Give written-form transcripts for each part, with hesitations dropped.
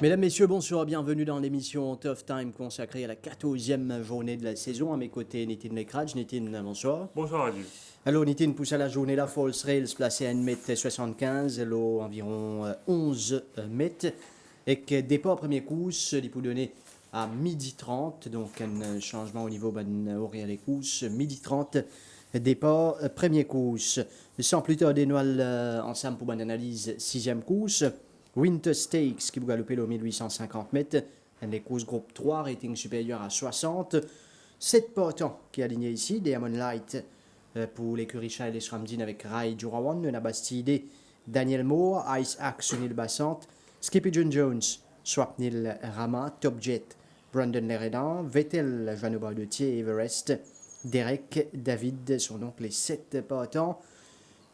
Mesdames, Messieurs, bonsoir, bienvenue dans l'émission Tough Time consacrée à la 14e journée de la saison. À mes côtés, Nitin Lekraj. Nitin, bonsoir. Bonsoir Adi. Alors, Nitin pousse à la journée la False Rails placée à 1,75 m, l'eau environ 11 mètres. Et que départ premier course, il peut donner à 12h30, donc un changement au niveau de horaire des courses. 12h30, départ premier course. Sans plus tarder, nous allons ensemble pour une analyse 6e course. Winter Stakes qui vous galoper le 1850 mètres. Les courses groupe 3, rating supérieur à 60. 7 partants qui est aligné ici. Diamond Light pour l'écurie Charles Ramdin avec Rai Jurawan, Nabastide, Daniel Moore, Ice Axe, Sunil Bassant, Skippy John Jones, Swapnil Rama, Top Jet, Brandon Leredan, Vettel, Jeannot de Thiers, Everest, Derek, David sont donc les 7 partants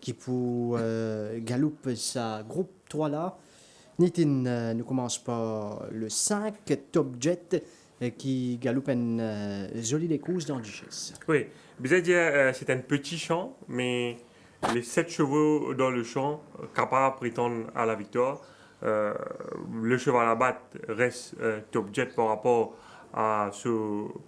qui pour galoupe sa groupe 3 là. Nitin nous commence par le 5, Top Jet, qui galoupe une jolie course dans Duchesse. Oui, bizarre dire c'est un petit champ, mais les 7 chevaux dans le champ capables de prétendre à la victoire. Le cheval à battre reste Top Jet par rapport à sa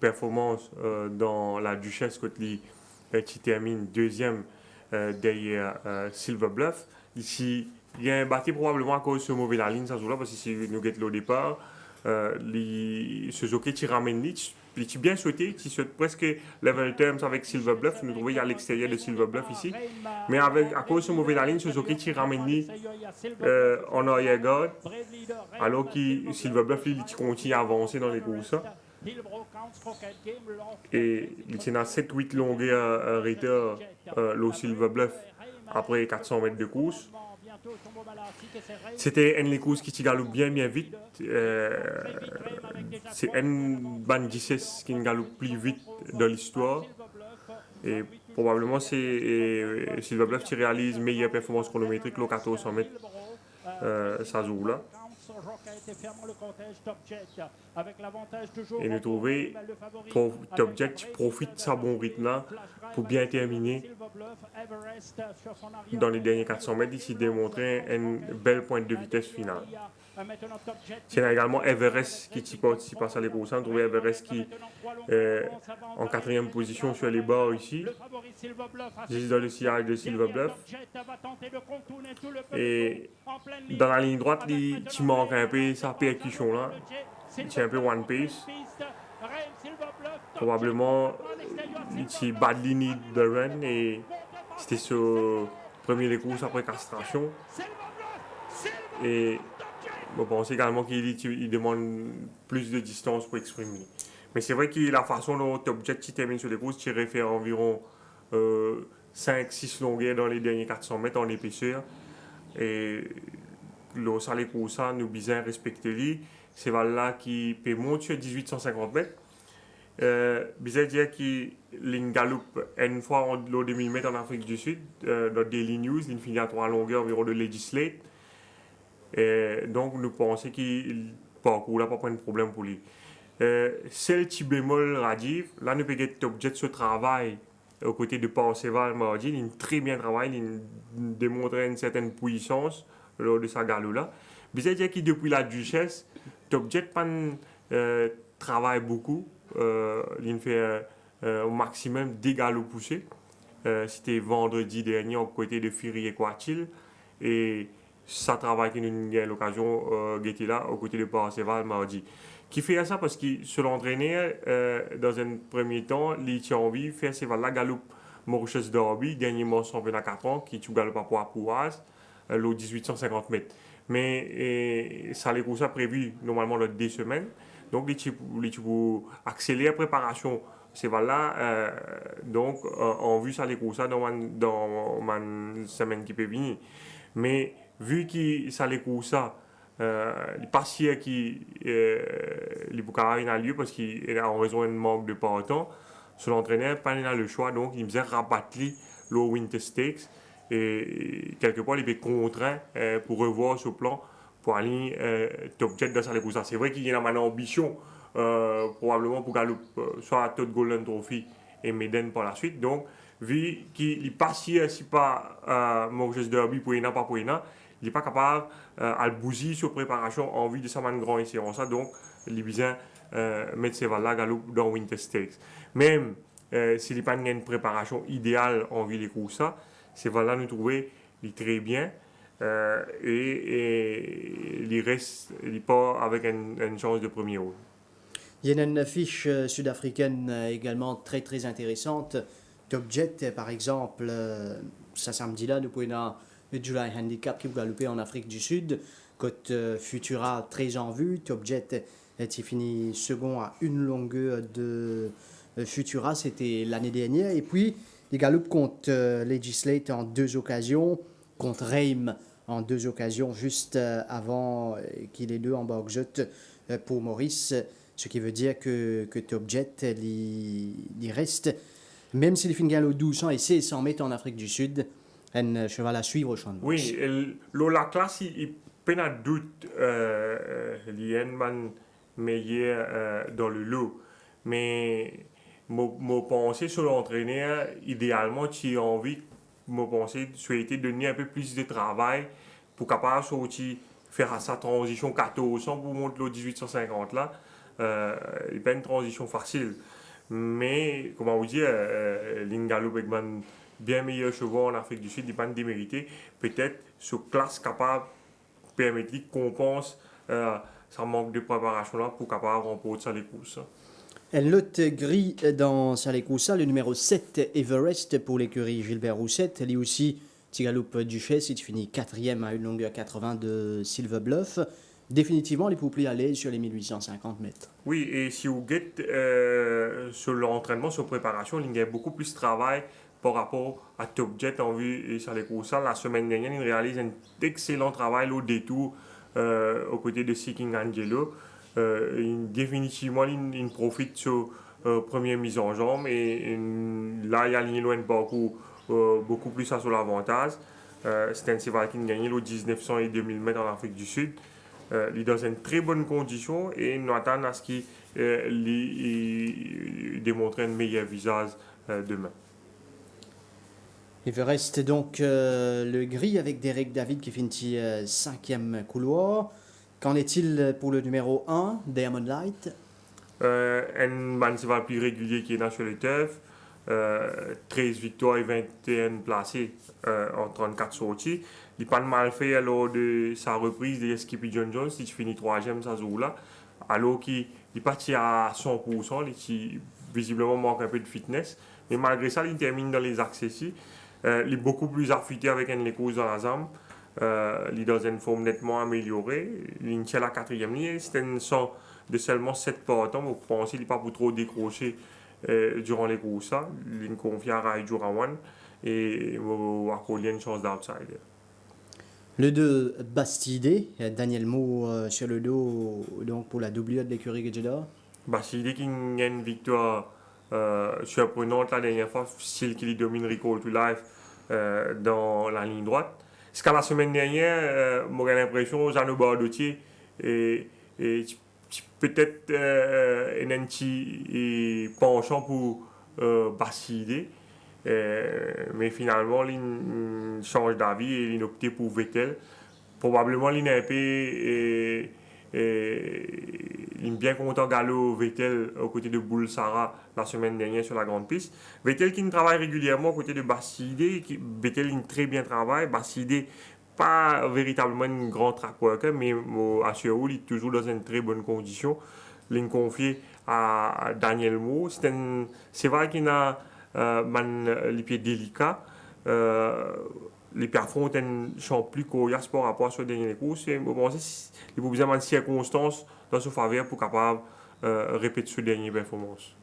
performance dans la Duchesse qui termine deuxième derrière Silver Bluff. Ici, il y a un battu probablement à cause de ce mauvais la ligne, ça se voit parce que si nous guettons au départ, ce jockey qui ramène Nietzsche, il est bien sauté, qui saute presque level terms avec Silver Bluff. Nous trouvons à l'extérieur de Silver Bluff ici. Mais à cause de ce mauvais la ligne, ce jockey qui ramène en arrière-garde, alors que Silver Bluff il continue à avancer dans les courses. Et il tient à 7-8 longueurs arrêteurs le Silver Bluff après 400 mètres de course. C'était une course qui galope bien vite. C'est une bande 16 qui galope plus vite dans l'histoire. Et probablement c'est Silver Bluff qui réalise meilleure performance chronométrique le 1400 mètres. Ça joue là. Et nous trouvons Top Jet qui profite de sa bon rythme là pour bien terminer dans les derniers 400 mètres. Ici démontrer une belle pointe de vitesse finale. C'est également Everest qui participe à les courses. On trouve Everest qui est en 4e position sur les barres ici. Juste dans le sillage de Silver Bluff. Et dans la ligne droite, il manque un peu sa percussion là. C'est un peu one pace. Probablement, il badly need the run et c'était ce premier des courses après castration. Et je pense également qu'il demande plus de distance pour exprimer. Mais c'est vrai que la façon dont Top Jet qui termine sur les courses, qui fait environ 5-6 longueurs dans les derniers 400 mètres en épaisseur. Et ça, les courses, nous bien respecter lui. C'est là qui peut monter sur 1850 mètres. Bizarre dire qu'il galoupe une fois en l'eau de 1000 mètres en Afrique du Sud, dans Daily News, il finit à 3 longueurs environ de Legislate. Et donc, nous pensons qu'il parcours là pas de problème pour lui. Celle petit bémol radive, là, nous pouvons Top Jet ce travail aux côtés de Parseval mardi, il très bien travaillé, il démontre une certaine puissance lors de sa galop là. Bizarre dire que depuis la Duchesse, Top Jet travaille beaucoup. Il fait au maximum des galops poussés. C'était vendredi dernier aux côtés de Fury et Quatil. Et ça travaille qui nous a l'occasion d'être là aux côtés de Parseval mardi. Qui fait ça parce que se l'entraîneur, dans un premier temps, il a envie de faire la galope Mauritius Derby, dernièrement championnat 4 ans, qui est galope à Poix-Pouaz, le 1850 mètres. Mais ça les courses prévu normalement dans 2 semaines. Donc, les pour accélérer la préparation, c'est là. Donc, en vue ça les courses dans une semaine qui peut venir. Mais vu que ça les courses, les patients qui les boucarines a lieu parce qu'il a en raison d'un manque de partants, son entraîneur pas le choix, donc il me faisait rabattre le Winter Stakes et quelque part il était contraint pour revoir ce plan pour aller Top Jet dans sa course. C'est vrai qu'il y a une ambition probablement pour gagner soit Todd Golden Trophy et Maiden par la suite. Donc vu qu'il n'est pas si pas Morges Derby pour Ena, pas pour Ena, il n'est pas capable à le bouger sur préparation en vue de sa man grand essai. Ça, donc, il besoin mettre ses valeurs galop dans Winter Stakes. Même s'il n'est pas une préparation idéale en vue des courses, ces valeurs nous trouver très bien. Et il reste, il part avec une chance de premier rôle. Il y a une affiche sud-africaine également très très intéressante. Top Jet, par exemple, ce samedi-là, nous pouvons le July Handicap qui va galoper en Afrique du Sud. Côte Futura, très en vue. Top Jet est fini second à une longueur de Futura, c'était l'année dernière. Et puis, il galope contre Legislate en 2 occasions, contre Reim en 2 occasions, juste avant qu'il ait 2 en box pour Maurice. Ce qui veut dire que Top Jet, il reste, même s'il finit au 1200 et 1600 mètres en Afrique du Sud, un cheval à suivre au champ de boxe. Oui, la classe, il peine à doute, il y a un meilleur dans le lot. Mais mon pensée sur l'entraîneur, idéalement, tu as envie, mon pensée, souhaiter donner un peu plus de travail pour capable sortir, faire sa transition 1400 pour monter le 1850 là. Il n'est pas une transition facile. Mais, comment vous dire, Lingalo Begman, bien meilleur chevaux en Afrique du Sud, il n'est pas démérité. Peut-être ce classe capable permettre qu'on pense ça manque de préparation là pour capable remporter ça les courses. Un lot gris dans Salekoussa, le numéro 7, Everest pour l'écurie Gilbert Roussette. Lui aussi, Tigaloupe Duchesse, il finit 4e à une longueur 80 de Silver Bluff. Définitivement, les poupées à l'aise sur les 1850 mètres. Oui, et si vous guettez sur l'entraînement, sur la préparation, il y a beaucoup plus de travail par rapport à Top Jet en vue et sur les courses. La semaine dernière, il réalise un excellent travail au détour aux côtés de Seeking Angelo. Définitivement, il profite sur première mise en jambe et là, il y a loin de beaucoup plus sur l'avantage. C'est un cheval qui a gagné le 1900 et 2000 mètres en Afrique du Sud. Il est dans une très bonne condition et nous attendons à ce qu'il démontre un meilleur visage demain. Il vous reste donc le gris avec Derek David qui finit 5e couloir. Qu'en est-il pour le numéro 1, Diamond Light? Un cheval plus régulier qui est là sur le turf. 13 victoires et 21 placés en 34 sorties. Il n'a pas mal fait lors de sa reprise de Skippy John Jones, il finit 3e ça jour-là. Alors qu'il est parti à 100%, il visiblement manque un peu de fitness. Mais malgré ça, il termine dans les axes ici. Il est beaucoup plus affûté avec un écouse dans la jambe. Il est dans une forme nettement améliorée. Il est à la 4e ligne. C'est un son de seulement 7 partants. Vous pensez qu'il n'est pas pour trop décrocher durant les courses. Il est confié à Raiju Rawan et à collier une chance d'outsider. Le 2, Bastidé, Daniel Mo sur le dos donc pour la doublure de l'écurie Gedda. Bastidé qui a une victoire surprenante la dernière fois, style qu'il domine Recall to Life dans la ligne droite. Ce qu'à la semaine dernière, moi j'ai l'impression que Jeannot Bardotier et peut-être un petit penchant pour Bastidé. Mais finalement, il change d'avis et il opte pour Vettel. Probablement, il est un peu il est bien content Gallo Vettel aux côtés de Boulsara la semaine dernière sur la grande piste. Vettel qui travaille régulièrement aux côtés de Bastidé. Vettel il très bien travaille. Bastidé pas véritablement une grande track worker, mais à Sherwood, il est toujours dans une très bonne condition. Il est confié à Daniel Mo. C'est vrai qu'il a les pieds délicats. Les performances sont plus coriaces par rapport à ce dernier course. Il faut besoin de circonstances dans ce faveur pour capable répéter ce dernier performance.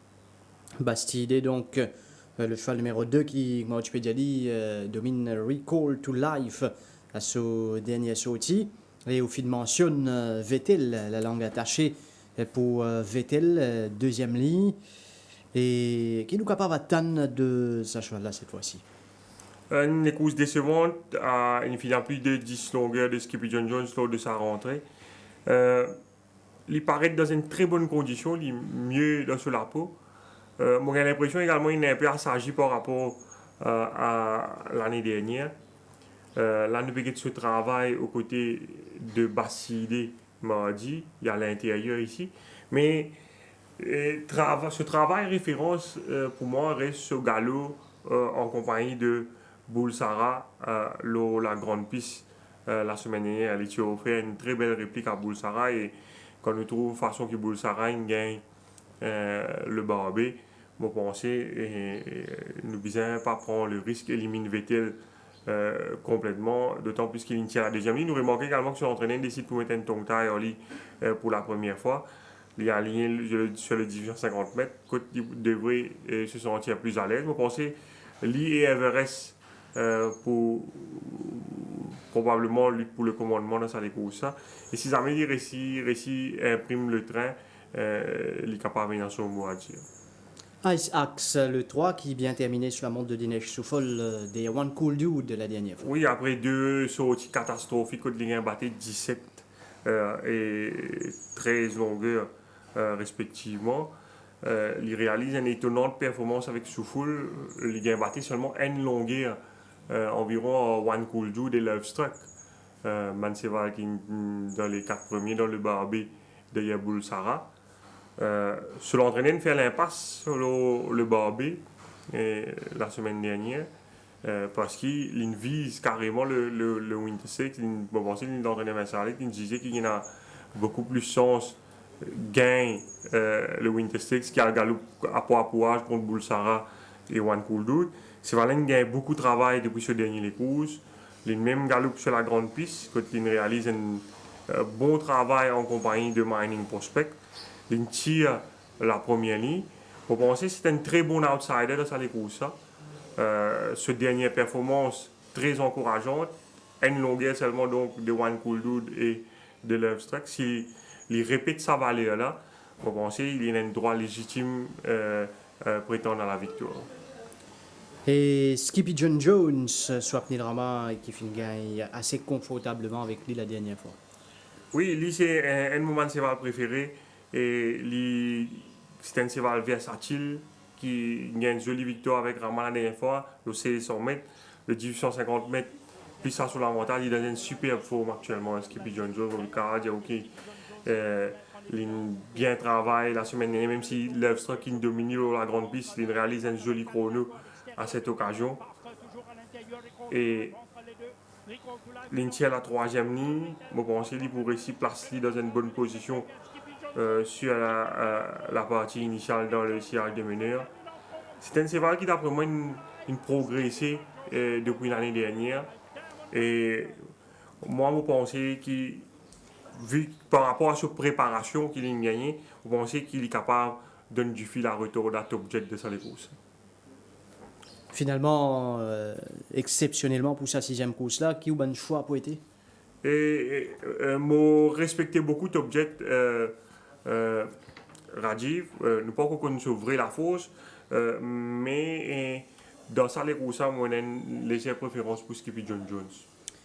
Bastidé donc le cheval numéro 2 qui, comme tu peux dire, domine Recall to Life à ce dernier sortie. Et au fil mentionne Vettel, la langue attachée pour Vettel, 2e ligne. Et qui nous capable d'attendre de ce cheval-là cette fois-ci. Une course décevante à une finale plus de 10 longueurs de Skippy John Jones lors de sa rentrée. Il paraît dans une très bonne condition, il est mieux dans sur la peau. Moi j'ai l'impression également qu'il est un peu assagi par rapport à l'année dernière. L'année dernière, ce travail aux côtés de Bassidé mardi, il y a à l'intérieur ici. Mais ce travail référence pour moi reste ce galop en compagnie de Boulsara, la grande piste la semaine dernière. Elle a offert une très belle réplique à Boulsara et quand on trouve façon que Boulsara gagne le Barbé, je pense nous ne devons pas prendre le risque d'éliminer Vettel complètement, d'autant plus qu'il tient la deuxième ligne. Nous remarquons également que son entraîneur décide pour mettre un Tongtai pour la première fois. Il est aligné sur le division 50 mètres, il devrait se sentir plus à l'aise. Je pense que lui et Everest pour probablement lutte pour le commandement dans sa course. Et si jamais il réussit imprime le train, il est capable de venir son mot à dire. Ice Axe, le 3, qui vient terminer sur la montre de Dinesh Souffol des One Cool Dude de la dernière fois. Oui, après deux sorties catastrophiques, il a battu 17 et 13 longueurs respectivement. Il réalise une étonnante performance avec Souffol. Il a battu seulement une longueur, environ One Cool Dude et Love Struck. Manseva qui dans les 4 premiers dans le Barbé de Yaboul Sarah. Sur l'entraîneur fait l'impasse sur le Barbé la semaine dernière parce qu'il vise carrément le Winter Six. L'entraîneur Vincent il disait qu'il y a beaucoup plus sens gain le Winter Six qui a le galop à poids contre Boulsara et One Cool Dude. C'est vrai qu'il gagne beaucoup de travail depuis ce dernier les courses. Il même galop sur la grande piste quand il réalise un bon travail en compagnie de Mining Prospect. Il tire la première ligne. Vous pensez que c'est un très bon outsider dans sa course. Ce dernière performance très encourageante. Une longueur seulement donc de One Cool Dude et de Love Struck. S'il répète sa valeur là, vous pensez qu'il a un droit légitime prétendre à la victoire. Et Skippy John Jones, soit Drama, qui finit gagne assez confortablement avec lui la dernière fois. Oui, lui c'est un moment de cheval préféré. Et c'est un cheval versatile qui a une jolie victoire avec Rama la dernière fois, le 100 mètres, le 1850 mètres, puis ça sur l'avantage, il est dans une superbe forme actuellement. Skippy John Jones, le Canadien, ok. Il bien travaille la semaine dernière, même si Love Struck qui domine la grande piste, il réalise un joli chrono à cette occasion. Et il tient la troisième ligne, je pense qu'il pourrait ici placer dans une bonne position sur la partie initiale dans le cirage de meneur. C'est un cheval qui d'après moi une progressé depuis l'année dernière. Et moi, je pense qu'il, vu par rapport à sa préparation qu'il a gagnée, je pense qu'il est capable de donner du fil à retour à Top Jet de sa course. Finalement, exceptionnellement pour sa sixième course-là, qui a eu bon choix pour été? Et je respectais beaucoup Top Jet. Rajiv, nous pas qu'on connaisse la force, mais dans ça, les courses, moi, j'ai une légère préférence pour Skippy John Jones.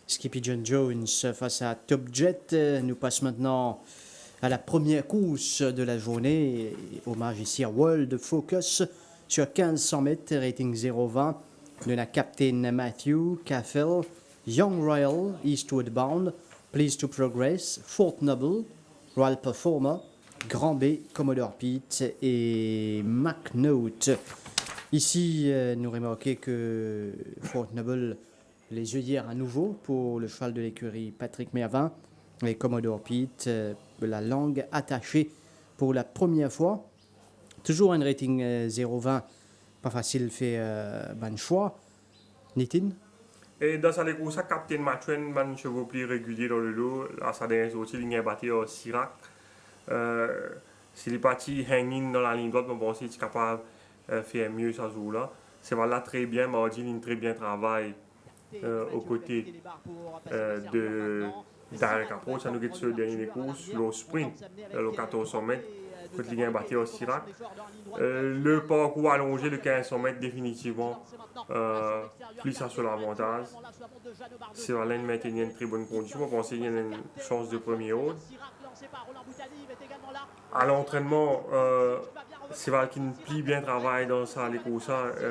Skippy John Jones face à Top Jet. Nous passons maintenant à la première course de la journée. Hommage ici à World Focus sur 1500 mètres, rating 0,20 de la Captain Matthew, Caffel, Young Royal, Eastwood Bound, Pleased to Progress, Fort Noble, Royal Performer, Grand B, Commodore Pete et McNote. Ici, nous remarquons que Fort Noble les œillères à nouveau pour le cheval de l'écurie Patrick Mervin et Commodore Pete, la langue attachée pour la première fois. Toujours un rating 0,20, pas facile faire bon choix. Nitin? Et dans sa course, Captain Matthew, un chevaux plus régulier dans le lot, à sa dernière sortie, il a battu au Sirac. S'il est parti hanging dans la ligne droite, je pense qu'il est capable de faire mieux ce jour-là. C'est là très bien, mardi, il très bien travail aux côtés de Derek Approach. Ça nous guide sur le dernier des courses, le sprint, le 1400 mètres, quand il a battu au Sirac. Le parcours allongé, le 1500 mètres, définitivement, plus ça sur l'avantage. C'est là de maintenir une très bonne condition. Je pense qu'il y a une chance de premier ordre. À l'entraînement, cheval qui ne plie bien travail dans sa course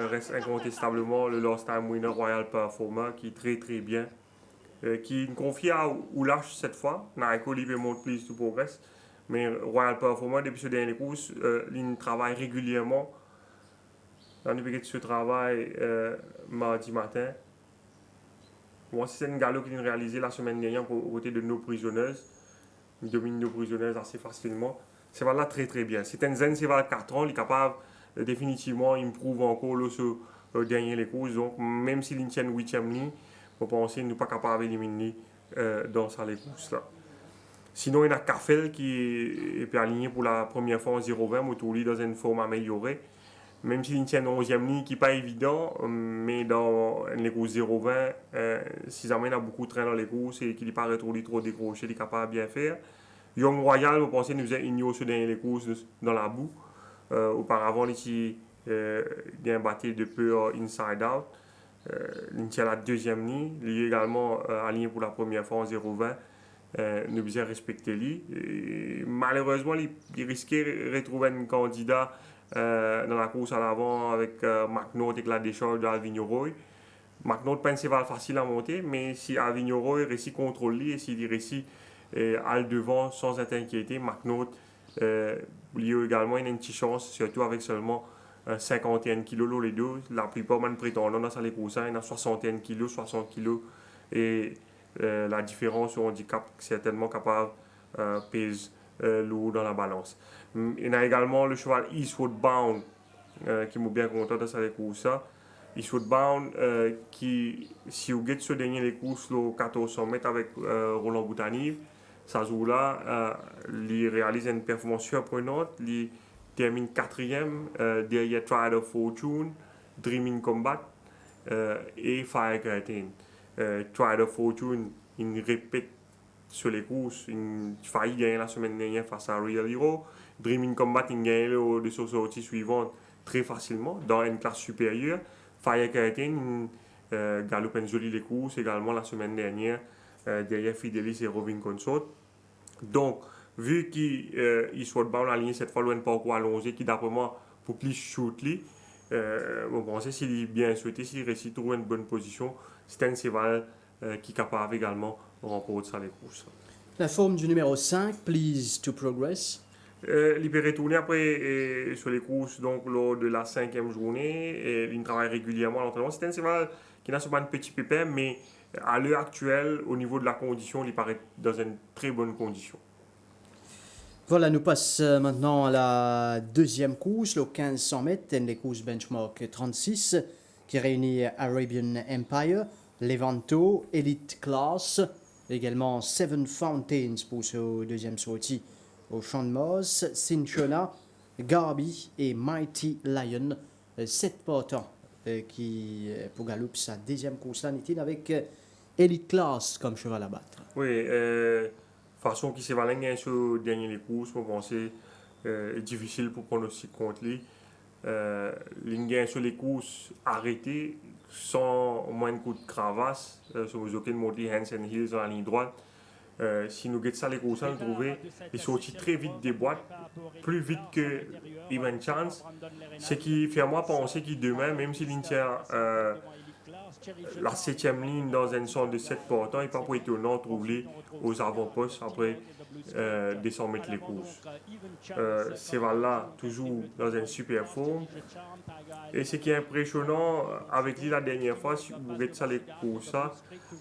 reste incontestablement le Last Time Winner Royal Performer qui est très très bien. Qui est confié à Oulash cette fois. Naiko Libre montre plus de progrès. Mais Royal Performer, depuis ce dernier course, il travaille régulièrement. Depuis ce travail mardi matin. Bon, c'est une galop qu'il a réalisé la semaine dernière aux côtés de nos prisonneuses. Il domine nos prisonneuses assez facilement. C'est là très très bien. C'est un Zen Cheval 4 ans, il est capable définitivement, il prouve encore là, sur dernier les courses. Donc, même s'il tient 8e ligne, je pense qu'il n'est pas capable d'éliminer dans sa les courses là. Sinon, il y a Kafel qui est aligné pour la première fois en 0,20, Motouli dans une forme améliorée. Même s'il tient 11e ligne, qui n'est pas évident, mais dans les courses 0,20, si jamais il a beaucoup de train dans les courses et qu'il n'est pas retrouvé trop décroché, il est capable de bien faire. Young Royal, je pense qu'il nous a ignoré dans les courses dans la boue. Auparavant, il a battu de peu inside out. Il tient la 2e ligne. Il est également aligné pour la première fois en 0,20. Nous devons respecter lui. Et malheureusement, il risquait de retrouver un candidat dans la course à l'avant avec McNaught et la décharge d'Alvin Roy. McNaught pas un cheval facile à monter, mais si Alvin Roy réussit contrôle lui et s'il réussit à le devant sans être inquiété, McNaught lui également une petite chance, surtout avec seulement 51 kg les deux. La plupart des prétendants dans sa course, il a 61 kg, 60 kg et la différence au handicap certainement capable pèse lourd dans la balance. Il y a également le cheval Eastwood Bound qui m'a bien content dans sa course. Eastwood Bound qui, si vous êtes sur dernier les courses, le 1400 mètres avec Roland Boutanive, ça joue là, il réalise une performance surprenante, il termine 4e derrière Triad of Fortune, Dreaming Combat et Fire Curtain. Triad of Fortune, il répète sur les courses, il faillit gagner la semaine dernière face à Real Hero. Dreaming Combat, il gagne de ses sorties suivantes très facilement dans une classe supérieure. Fire Curtain, il galope une jolie les courses également la semaine dernière derrière Fidelis et Robin Consort. Donc, vu qu'il soit bound la ligne cette fois, loin de parcours allongé, qui d'après moi, pour qu'il shoot, on pense s'il est bien souhaité, s'il réussit à trouver une bonne position, c'est un cheval qui est capable également de remporter les courses. La forme du numéro 5, Please to Progress. Il peut retourner après sur les courses donc, lors de la 5e journée. Et il travaille régulièrement à l'entraînement. C'est un cheval qui n'a pas un petit pépin, mais à l'heure actuelle, au niveau de la condition, il paraît dans une très bonne condition. Voilà, nous passons maintenant à la deuxième course, le 1500 mètres, les courses benchmark 36, qui réunit Arabian Empire, Levanto, Elite Class, également Seven Fountains pour ce deuxième sortie au Champ de Moss, Cinchona, Garby et Mighty Lion, 7 partants qui, pour Gallup, sa deuxième course là, avec Elite Class comme cheval à battre. Oui, façon qui s'est valé sur le dernier les courses, on pensait difficile pour pronostiquer contre lui. L'ingénieur sur les courses arrêtées sans au moins un coup de cravasse, sur les aucun monter hands and heels dans la ligne droite. Si nous guettons ça les courses, nous trouvons les sorties très vite des boîtes, plus vite que Even Chance. Ce qui fait à moi penser qu'il demain, même si l'Inter la 7e ligne dans une sorte de 7 portants, il n'est pas pour étonnant de trouver aux avant-postes après descendre mettre les courses. C'est là toujours dans une super forme. Et ce qui est impressionnant avec lui la dernière fois, si vous regardez ça les courses,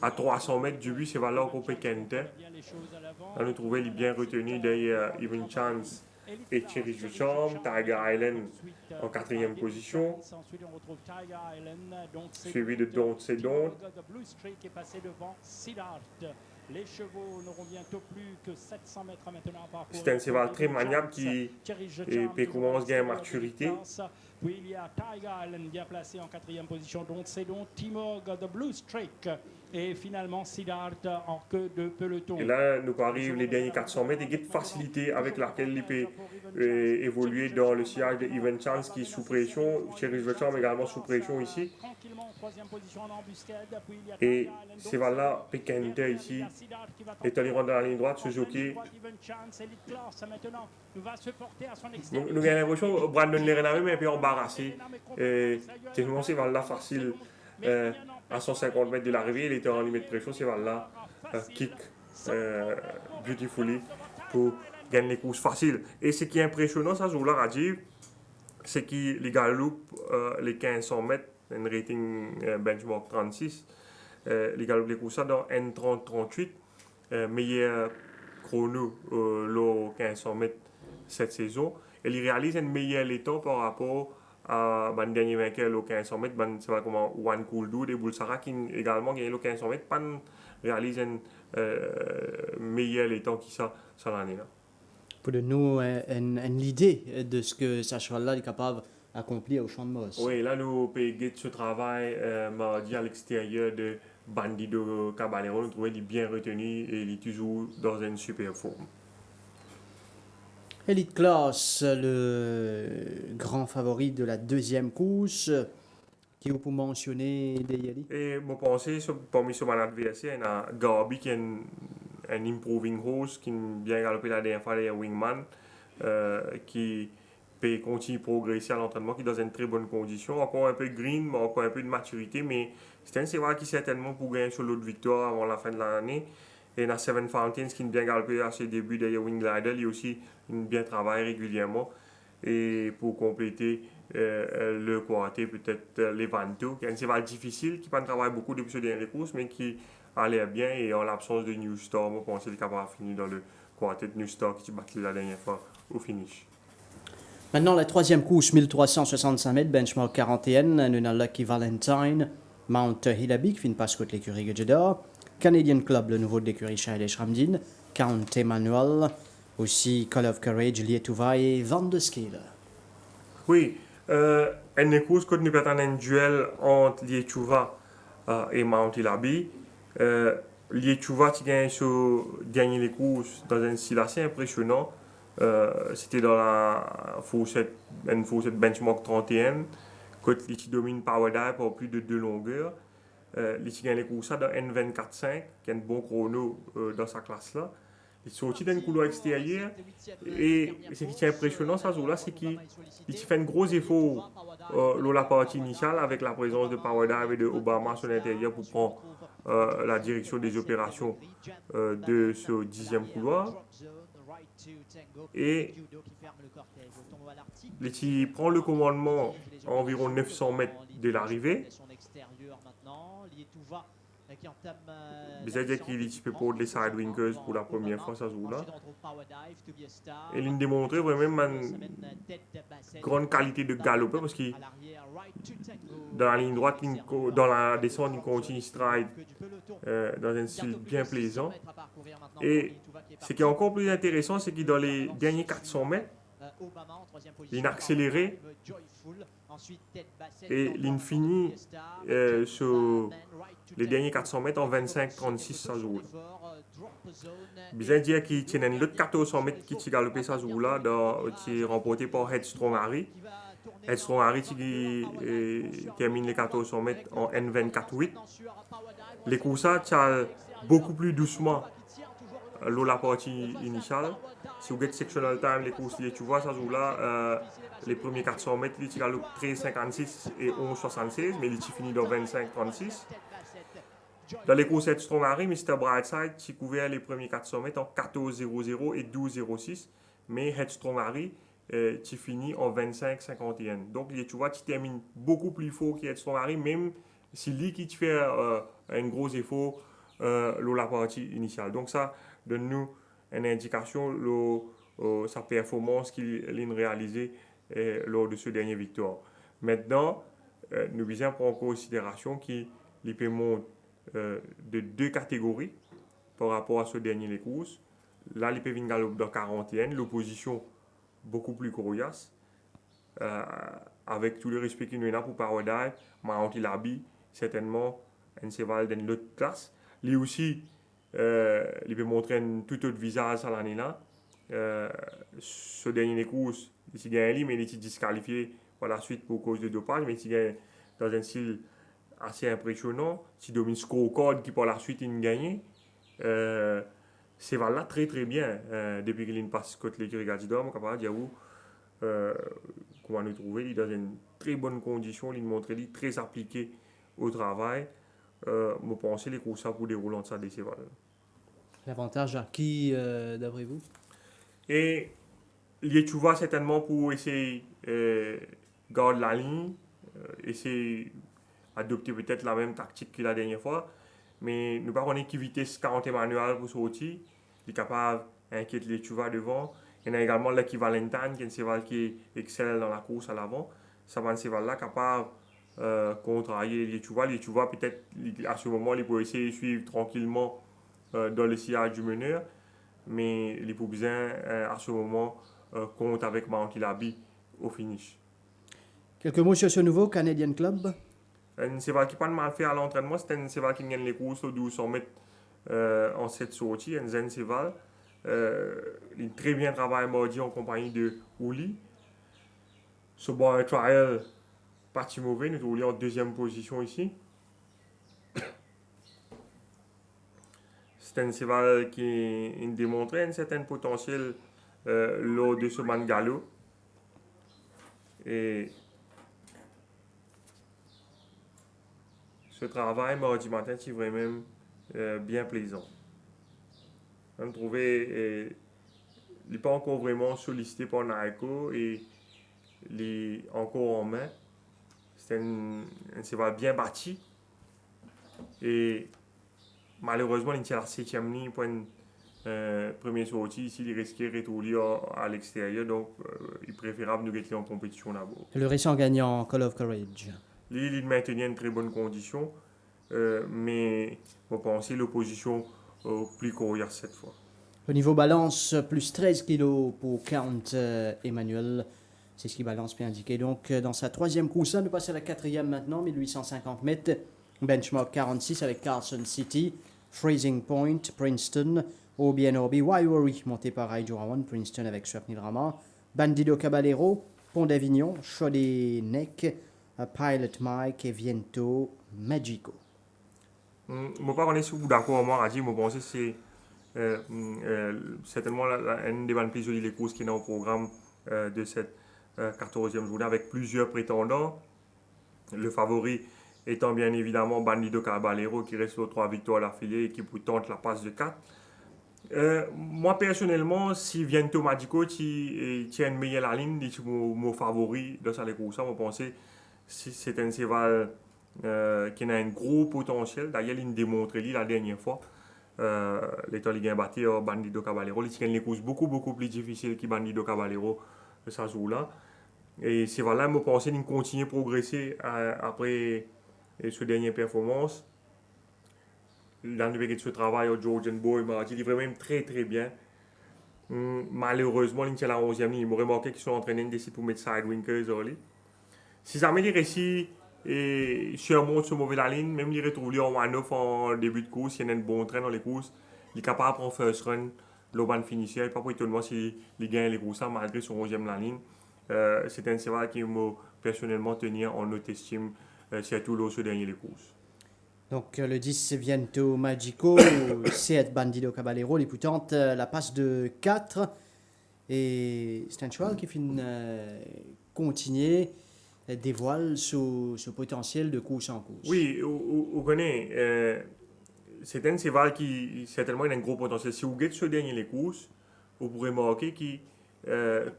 à 300 mètres du but, c'est là qu'on peut Kente. On nous trouvait bien retenu derrière Even Chance et Thierry Duchamp, Tiger Island en 4e position, suivi de Don't Say Don't. Les chevaux n'auront bientôt plus que 700 mètres maintenant à parcourir. C'est un cheval très maniable qui commence à gagner maturité. Puis il y a Tiger Island bien placé en 4e position. Donc c'est donc Timor The Blue Streak Et finalement, Siddharth en queue de peloton. Et là, nous arrivons les derniers 400 mètres et cette facilité avec laquelle il peut évoluer dans le sillage de Even Chance qui est sous pression. Cherish Bertram également sous pression ici. Et c'est là, Pekente ici est allé rendre dans la ligne droite, Suzuki. Nous avons l'impression que Brandon Lerena même est un peu embarrassé. Tellement c'est là facile. À 150 mètres de l'arrivée, il était en limite de pression, c'est là, kick beautifully pour gagner les courses faciles. Et ce qui est impressionnant, ça, jour-là, Rajiv, c'est qu'il galope les 1500 mètres, un rating benchmark 36, il galope les courses dans N30-38, meilleur chrono le 1500 mètres cette saison. Et il réalise un meilleur temps par rapport le dernier vainqueur le 1500 mètres, c'est pas comment Juan Kuldu de Bulsara qui également gagné le 1500 mètres, pas réalise un meilleur temps qui ça l'année là. Pour nous, une idée de ce que ce cheval-là est capable d'accomplir au champ de Moss. Oui, là nous payons ce travail mardi à l'extérieur de Bandido Caballero, nous trouvons qu'il est bien retenu et il est toujours dans une super forme. Elite Class, le grand favori de la deuxième course, qui vous pour mentionner Deyali. Et je pense parmi son adversaire, il y a Garbi qui est un improving horse qui a bien galopé la dernière fois, les Wingman, qui peut continuer à progresser à l'entraînement, qui est dans une très bonne condition. Encore un peu green, mais encore un peu de maturité, mais c'est un cheval qui certainement pour gagner sur l'autre victoire avant la fin de l'année. Et il y a Seven Fountains qui a bien galopé à ses débuts derrière Wing Glider, il aussi bien travaille régulièrement. Et pour compléter le quartet, peut-être Levanto, qui est un cheval difficile, qui ne travaille beaucoup depuis ses dernières courses, mais qui a l'air bien. Et en l'absence de New Star, je pense qu'il est capable de finir dans le quartet de New Star qui s'est battu la dernière fois au finish. Maintenant, la troisième course, 1365 mètres, benchmark 41, nous avons Lucky Valentine, Mount Hilabi, qui finit par côté l'écurie Gedor, Canadian Club, le nouveau de l'écurie Shailesh Ramdin, Count Emmanuel, aussi Call of Courage, Lietuva et Van de Skele. Oui, une course que nous avons un duel entre Lietuva et Mount Hilabi. Lietuva qui gagne sur gagner les courses dans un style assez impressionnant. C'était dans une fourchette benchmark 31, côté qui domine Power Dive pour plus de 2 longueurs. Il gagne les courses dans N24.5, qui est un bon chrono dans sa classe là. Il sorti d'un couloir extérieur et ce qui est impressionnant ce jour-là, c'est qu'il fait un gros effort dans la partie initiale avec la présence de Power Dive et de Obama sur l'intérieur pour prendre la direction des opérations de ce 10e couloir. Et il prend le commandement à environ 900 mètres de l'arrivée. C'est-à-dire qu'il est pour les Sidewinkers pour la première fois, ça se joue là. Et il démontre vraiment une grande qualité de galopeur parce que dans la ligne droite, dans la descente, il continue stride dans un style bien plaisant. Et ce qui est encore plus intéressant, c'est que dans les derniers 400 mètres, il a accéléré et il finit sur les derniers 400 mètres en 25-36 ça joue. Bien dire qu'il tient un autre 1400 mètres qui a galopé ça joue là, qui est remporté par Headstrong Harry. Headstrong Harry qui termine les 1400 mètres en N24-8. Les courses ça beaucoup plus doucement la partie initiale. Si vous avez sectional time, les courses, tu vois, ça joue là, les premiers 400 mètres, il galop 13,56 et 11,76, mais il finit dans 25,36. Dans les courses Headstrong Harry, Mr. Brightside, qui couvert les premiers 400 mètres en 14,00 et 12,06, mais Headstrong Harry, qui finit en 25,51. Donc, tu vois, tu termines beaucoup plus fort que Headstrong Harry, même si lui qui fait un gros effort dans la partie initiale. Donc, ça donne nous une indication de sa performance qu'il a réalisée lors de ce dernier victoire. Maintenant, nous visons prendre en considération qu'il peut monter de 2 catégories par rapport à ce dernier les courses. Là, il peut venir galoper dans 41, l'opposition beaucoup plus coriace, avec tout le respect qu'il nous a pour Power Dive, Mount Hilabi, certainement un cheval d'une autre classe. Lui aussi, il peut montrer un tout autre visage à l'année-là. Ce dernier course, il gagne, mais il est disqualifié par la suite pour cause de dopage, mais il gagne dans un style assez impressionnant. Il domine scorecard qui par la suite il gagne. C'est là très très bien depuis qu'il passe contre l'écurie Gadidor, on capable de dire comment nous trouver. Il est dans une très bonne condition, il montre qu'il est très appliqué au travail. Je pense que les courses pour dérouler en ça des cévals. L'avantage à qui, d'après vous? Et tu vois certainement pour essayer de garder la ligne, essayer d'adopter peut-être la même tactique que la dernière fois, mais nous ne pas connaître qui vitesse 40 manuel pour sortir, il est capable d'inquiéter les chevaux devant. Il y a également Lucky Valentine, qui est un cheval qui excelle dans la course à l'avant. Ça va un cheval-là capable contrarier les chevaux. Les chevaux, peut-être à ce moment, ils peuvent essayer de suivre tranquillement dans le sillage du meneur, mais il faut bien à ce moment compte avec Mount Kilabi au finish. Quelques mots sur ce nouveau Canadian Club? Un cheval qui n'a pas de mal fait à l'entraînement, c'est un cheval qui gagne les courses au 1200 mètres en 7 sorties, un zen cheval. Il très bien travaillé mardi en compagnie de Ouli. Ce bon trial, pas si mauvais, nous trouvons en deuxième position ici. C'est un cheval qui a démontré un certain potentiel lors de ce man galop. Et ce travail mardi matin, c'est vraiment bien plaisant. On trouvait il n'est pas encore vraiment sollicité par Naiko et il est encore en main. C'est un cheval bien bâti. Et malheureusement, il tient la 7e ligne pour une première sortie. Ici, il risquait de retourner à l'extérieur. Donc, il est préférable de gagner en compétition d'abord. Le récent gagnant, Call of Courage. Lui, il maintenait une très bonne condition. Mais on pense l'opposition plus coriace cette fois. Au niveau balance, plus 13 kg pour Count Emmanuel. C'est ce qui balance bien indiqué. Donc, dans sa troisième course, nous passons à la quatrième maintenant, 1850 mètres. Benchmark 46 avec Carson City, Freezing Point, Princeton, OBNOB, Waiwari, monté par Raijurawan, Princeton avec Swapnil Rama, Bandido Caballero, Pont d'Avignon, Cholet Neck, Pilot Mike et Viento Magico. Je ne pas si vous d'accord moi, je pense que c'est certainement une des bonnes plus jolies courses qui est dans le programme de cette 14e journée avec plusieurs prétendants. Le favori étant bien évidemment Bandido Caballero qui reste aux 3 victoires d'affilée et qui tente la passe de 4. Moi personnellement, si Viento Magico tient une meilleure ligne, c'est mon favori dans cette course, je pense que c'est un cheval qui a un gros potentiel. D'ailleurs, il démontre la dernière fois. L'état il a battu Bandido Caballero. Il a une course beaucoup plus difficile que Bandido Caballero ça joue-là. Et c'est voilà, je pense qu'il continue à progresser après sa dernière performance. Dans le ce travail au Georgian Boy, il est vraiment très bien. Malheureusement, il est à la 11e ligne. Il m'a remarqué qu'ils sont entraînés pour mettre Sidewinkers. Si jamais il réussit et surmonte ce mauvais ligne, même il retrouve en one-off en début de course, il y a un bon train dans les courses, il est capable de prendre first run, l'auban finisher, et pas pour étonnement s'il gagne les courses malgré son 11e ligne. C'est un cheval qui m'a personnellement tenu en haute estime, surtout lors de ce dernier les courses. Donc le 10 Viento Magico, c'est Bandido Caballero, les poutantes, la passe de 4. Et c'est un cheval qui finit continuer, dévoile ce potentiel de course en course. Oui, on connaît. C'est un cheval qui certainement a un gros potentiel. Si vous regardez ce dernier les courses, vous pourrez remarquer qu'il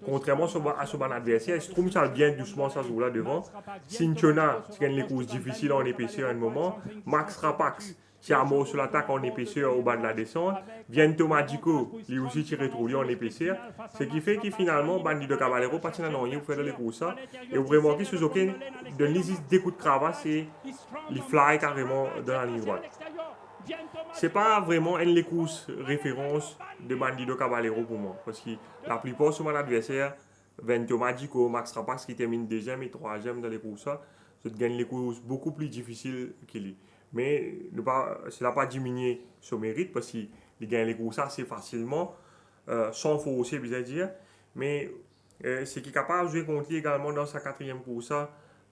contrairement à son adversaire, il se trouve ça bien doucement ça joue là devant. Cinchona qui gagne les courses difficiles en épaisseur à un moment. Max Rapax qui a mort sur l'attaque en épaisseur au bas de la descente. Viento Magico, lui aussi qui retrouve en épaisseur. Ce qui fait que finalement, Bandido Caballero passe dans rien pour faire les courses. Et vous remarquez sur aucun de l'ISIS des coups de cravache et il fly carrément dans la ligne droite. C'est pas vraiment une course référence de Bandido Caballero pour moi. Parce que la plupart de mon adversaire, Viento Magico, Max Rapax qui termine 2e et 3e dans les courses, ça gagne les courses beaucoup plus difficiles qu'il est. Mais cela n'a pas diminué son mérite parce qu'il gagne les courses assez facilement, sans forcer, bien dire. Mais ce qui est capable de jouer contre lui également dans sa quatrième course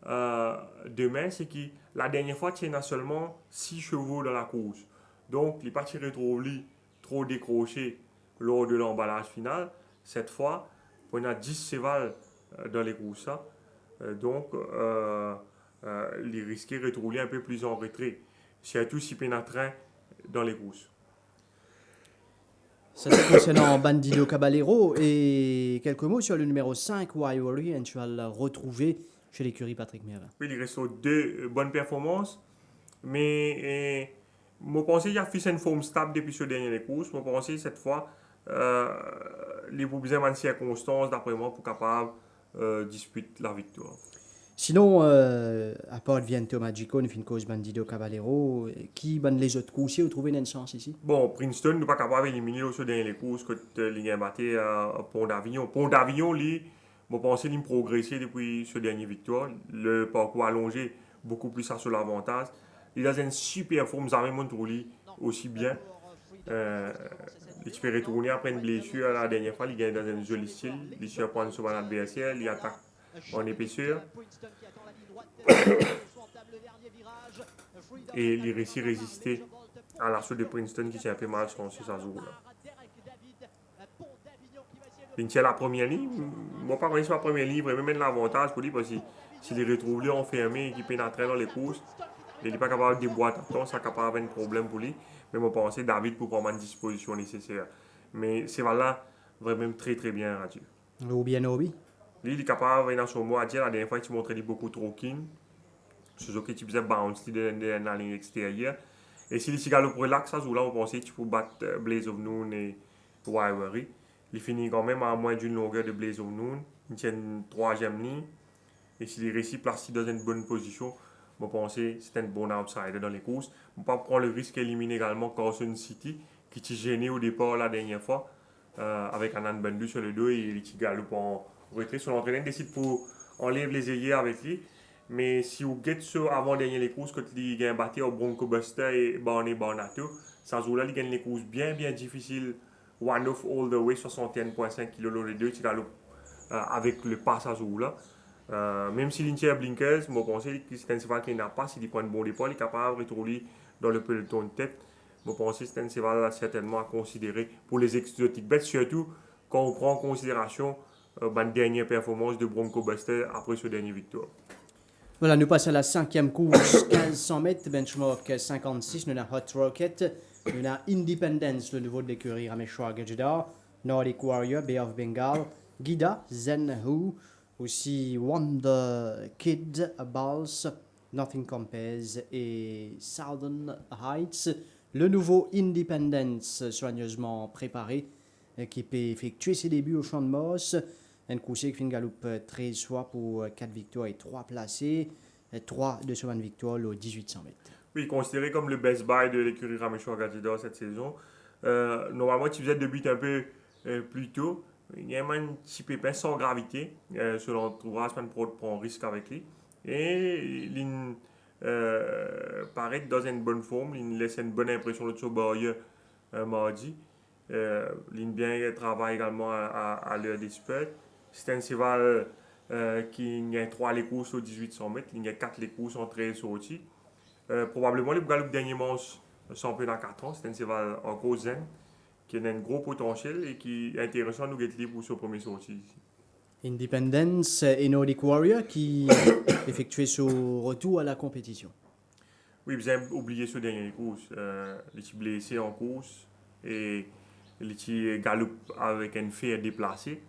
demain, c'est que la dernière fois, il a seulement 6 chevaux dans la course. Donc, il n'est pas tiré trop décroché lors de l'emballage final. Cette fois, on a 10 chevaux dans les courses. Donc, il risquait de retrouver un peu plus en retrait. Surtout si pénétrant dans les courses. Ça c'est concernant Bandido Caballero. Et quelques mots sur le numéro 5, Wiry, et tu vas le retrouver chez l'écurie Patrick Mervin. Oui, il reste deux bonnes performances. Mais je pense qu'il a fait une forme stable depuis ce dernier course. Je pense que cette fois, il faut besoin de circonstances, d'après moi, pour capable disputer la victoire. Sinon, à part Viento Magico, nous fin cause Bandido Caballero, qui ban les autres courses, vous trouvez une chance ici? Bon, Princeton n'est pas capable d'éliminer ce dernier course que il a battu à Pont d'Avignon. Pont d'Avignon, lui, je pense qu'il a progressé depuis ce dernier victoire. Le parcours allongé, beaucoup plus sur l'avantage. Il a une super forme, ça montre lui aussi bien. Il peut retourner après une blessure la dernière fois, il gagne dans un joli style. Il surprend son adversaire, il attaque en épaisseur. Et il réussit à résister à l'assaut de Princeton qui s'est un peu mal sur sa zone. Il tient la première ligne. Moi, pas sur la première ligne, il vraiment l'avantage pour lui parce que s'il est retrouvé enfermé et qu'il pénètre dans les courses, il n'est pas capable de déboîter à temps, ça capable d'avoir un problème pour lui. Mais je pense que David pour prendre une disposition nécessaire. Mais c'est là vraiment très très bien radio. Ou bien Obi? Lui, il est capable, dans son mot à dire, la dernière fois, il montrait beaucoup trop keen. Suzuki, tu faisais bounce dans la ligne extérieure. Et si il galope relax, ça, là, on pensait que tu peux battre Blaze of Noon et Wiry. Il finit quand même à moins d'une longueur de Blaze of Noon. Il tient une troisième ligne. Et s'il réussit à placer dans une bonne position, je pense que c'est un bon outsider dans les courses. On ne peut pas prendre le risque d'éliminer également Carson City, qui était gêné au départ la dernière fois, avec un Bandu sur le dos et il galope en retrait. Son entraîneur décide pour enlever les ailiers avec lui. Mais si vous gettez ça avant de gagner les courses, quand il gagne battu au Bronco Buster et Barney Barnato, ça joue là, il gagne les courses bien difficiles. One off all the way, 61,5 kg les deux, il galope avec le passage là. Même si l'Inter Blinkers, je pense que c'est un cheval qui n'a pas, s'il prend un bon départ, il est capable de retourner dans le peloton de tête. Je pense que c'est un cheval certainement à considérer pour les exotiques bêtes, surtout quand on prend en considération la dernière performance de Bronco Buster après ce dernier victoire. Voilà, nous passons à la cinquième course, 1500 mètres, benchmark 56. Nous avons Hot Rocket, nous avons Independence, le nouveau de l'écurie Rameshwar Gajda, Nordic Warrior, Bay of Bengal, Gida, Zen Who, aussi Wonder Kid, Balls, Nothing Compares et Southern Heights. Le nouveau Independence, soigneusement préparé, qui peut effectuer ses débuts au champ de Moss. Un course qui fait une galope 13 fois pour 4 victoires et 3 placés. 3 de 20 victoires aux 1800 mètres. Oui, considéré comme le best buy de l'écurie Rameshwar Gajda cette saison. Normalement, tu faisais le début un peu plus tôt. Il y a un petit pépin sans gravité. Selon l'entourage, pas de prendre risque avec lui. Et il paraît dans une bonne forme. Il laisse une bonne impression de ce barrière mardi. Il bien travaille également à l'heure des spurts. C'est un cheval qui a 3 les courses aux 1800 mètres. Il y a 4 les courses en 13 sorties. Probablement, le galop dernier manche championnat 4 ans. C'est un cheval en gros zen qui a un gros potentiel et qui est intéressant à nous guetter pour ce premier sortie ici. Independence et Nordic Warrior qui effectuait son retour à la compétition. Oui, vous avez oublié ce dernier course. Il est blessé en course et il est galop avec un fer déplacé.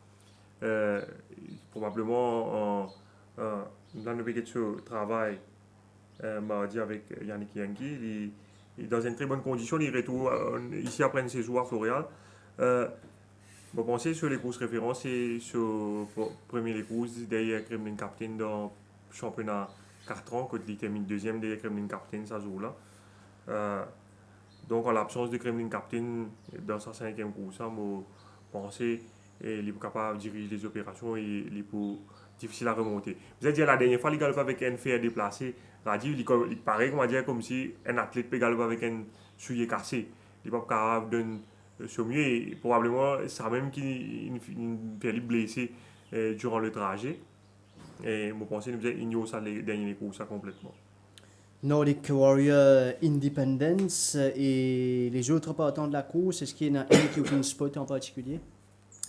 Probablement dans le paquet de travail mardi avec Yannick Yankee, il est dans une très bonne condition. Il retourne ici après une saison à Florial. Je pense sur les courses références et sur le premier les courses derrière Kremlin Captain dans le championnat 4 ans, quand il termine deuxième derrière Kremlin Captain, ça joue là. Donc en l'absence de Kremlin Captain dans sa cinquième course, je pense qu'il est capable de diriger les opérations et il peut difficile à remonter. Vous avez dit la dernière fois, il galope avec un fer déplacé. Il paraît, comment dire, comme si un athlète peut galoper avec un soulier cassé. Il n'est pas capable de se mieux et probablement ça même qui fait lui blessé durant le trajet. Et je pense que nous ignorons ça les derniers cours ça complètement. Nordic Warrior Independence et les autres partants de la course, est-ce qu'il y en a un qui a une spot en particulier?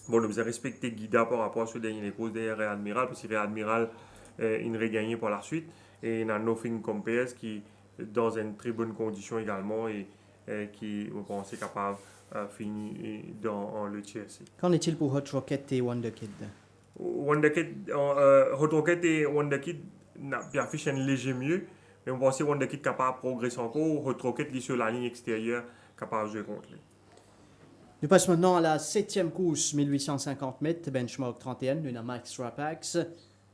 Bon, nous avons respecté Guida par rapport à ce dernier course derrière Admiral, parce que Admiral il aurait gagné par la suite. Et il y a Nothing Compares qui est dans une très bonne condition également et qui, je pense, est capable de finir dans le TSC. Qu'en est-il pour Hot Rocket et Wonder Kid? Hot Rocket et Wonder Kid affichent un léger mieux, mais on pense que Wonder Kid est capable de progresser encore. Hot Rocket est sur la ligne extérieure, capable de jouer contre lui. Nous passons maintenant à la 7e course, 1850 mètres, benchmark 31, nous avons Max Rapax,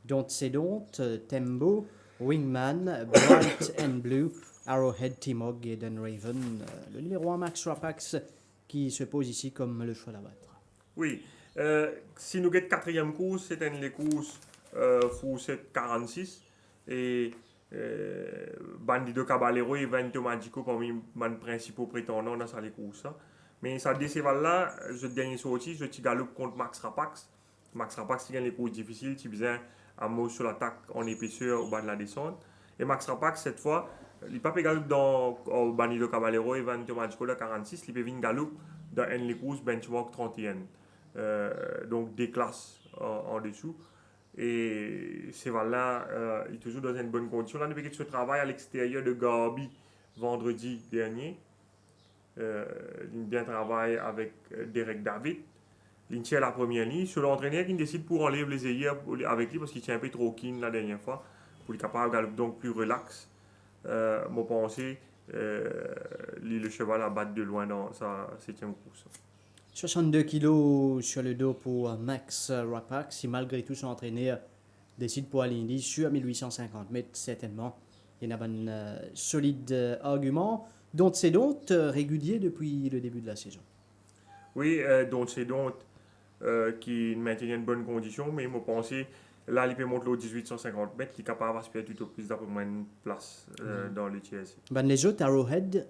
Don't Say Don't, Tembo, Wingman, Bright and Blue, Arrowhead, Timog et Dunraven. Le numéro 1 Max Rapax qui se pose ici comme le choix à battre. Oui, si nous avons 4e course, c'est une les courses Fourset 46 et Bandido Caballero et Vento Magico parmi les principaux prétendants dans cette course. Mais ça décevant là, je dernier sorti, je suis galope contre Max Rapax. Max Rapax qui gagne les courses difficiles, qui besoin un mot sur l'attaque en épaisseur au bas de la descente. Et Max Rapax cette fois, il n'est pas galope dans Bandido Caballero et Vento Magico de 46, il peut venir galope dans une les courses benchmark 31. Donc des classes en dessous. Et c'est là, il est toujours dans une bonne condition. Là, depuis qu'il se travaille à l'extérieur de Gabi vendredi dernier. Il bien travaille avec Derek David. Il tient la première ligne. Sur l'entraîneur qui décide pour enlever les œillères avec lui parce qu'il tient un peu trop keen la dernière fois. Pour être capable de galoper donc plus relax. Moi, pensée, le cheval à battre de loin dans sa 7e course. 62 kilos sur le dos pour Max Rapax, si malgré tout son entraîneur décide pour aller sur 1850 mètres, certainement. Il y a un solide argument. Don't Say Don't, régulier depuis le début de la saison. Oui, Don't Say Don't qui maintient une bonne condition, mais je pense là, il peut monter au 1850 mètres, il est capable d'aspirer tout au plus d'après moi une place dans le TSC. Les autres, Arrowhead.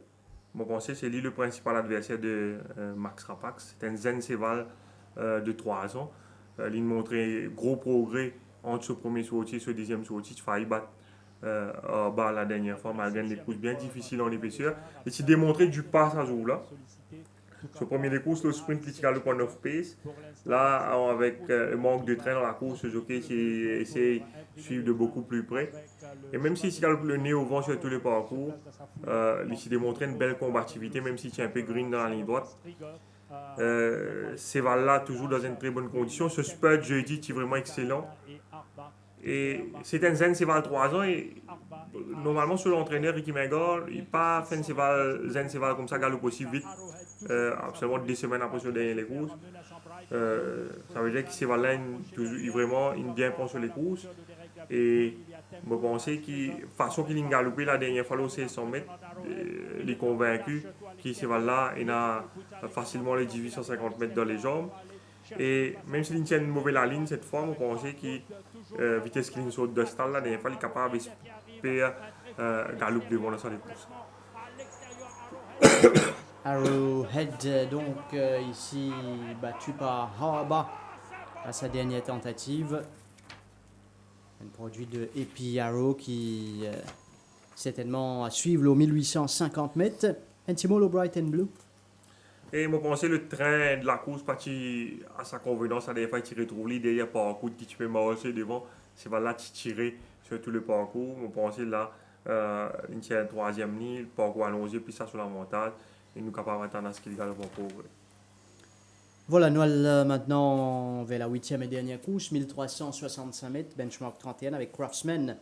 Je pense que c'est lui le principal adversaire de Max Rapax. C'est un Zen Seval de 3 ans. Il montrait gros progrès entre ce premier sortie et ce deuxième sortie. Il failli battre bas la dernière fois, malgré des courses bien difficiles en épaisseur. Et il démontré du pas à ce jour-là. Ce premier des courses, le sprint, il a le point of pace. Là, avec le manque de train dans la course, le jockey essaie de suivre de beaucoup plus près. Et même s'il a le nez au vent sur tous les parcours, il a démontré une belle combativité, même s'il tient un peu green dans la ligne droite. C'est là toujours dans une très bonne condition. Ce spurt jeudi est vraiment excellent. Et c'est un Zen Seval 3 ans et normalement sur l'entraîneur Ricky Mengor, il n'a pas fait un Zen Seval comme ça, galope aussi vite, seulement 2 semaines après sur les courses. Ça veut dire que Seval là, il vraiment il bien prend sur les courses. Et je pense que la façon qu'il a galopé la dernière fois au 100 mètres, il est convaincu que Seval là, il a facilement les 1850 mètres dans les jambes. Et même s'il tient une mauvaise la ligne cette fois, je pense que vitesse qu'il saute de stade, la dernière fois, il est capable de faire galope devant la salle de course. Arrowhead, donc ici battu par Harba à sa dernière tentative. Un produit de Epi Arrow qui certainement à suivre au 1850 mètres. Un petit mot au Bright and Blue. Et je pense que le train de la course parti à sa convenance, à des fois, il retrouve l'idée derrière parcours qui peut marcher devant. C'est là tirer sur tout le parcours. Je pense que là, il tient une 3e ligne, le parcours allongé, puis ça sur l'avantage. Et nous sommes capables d'attendre à ce qu'il galope encore. Voilà, nous allons maintenant vers la 8e et dernière course, 1365 mètres, benchmark 31 avec Craftsman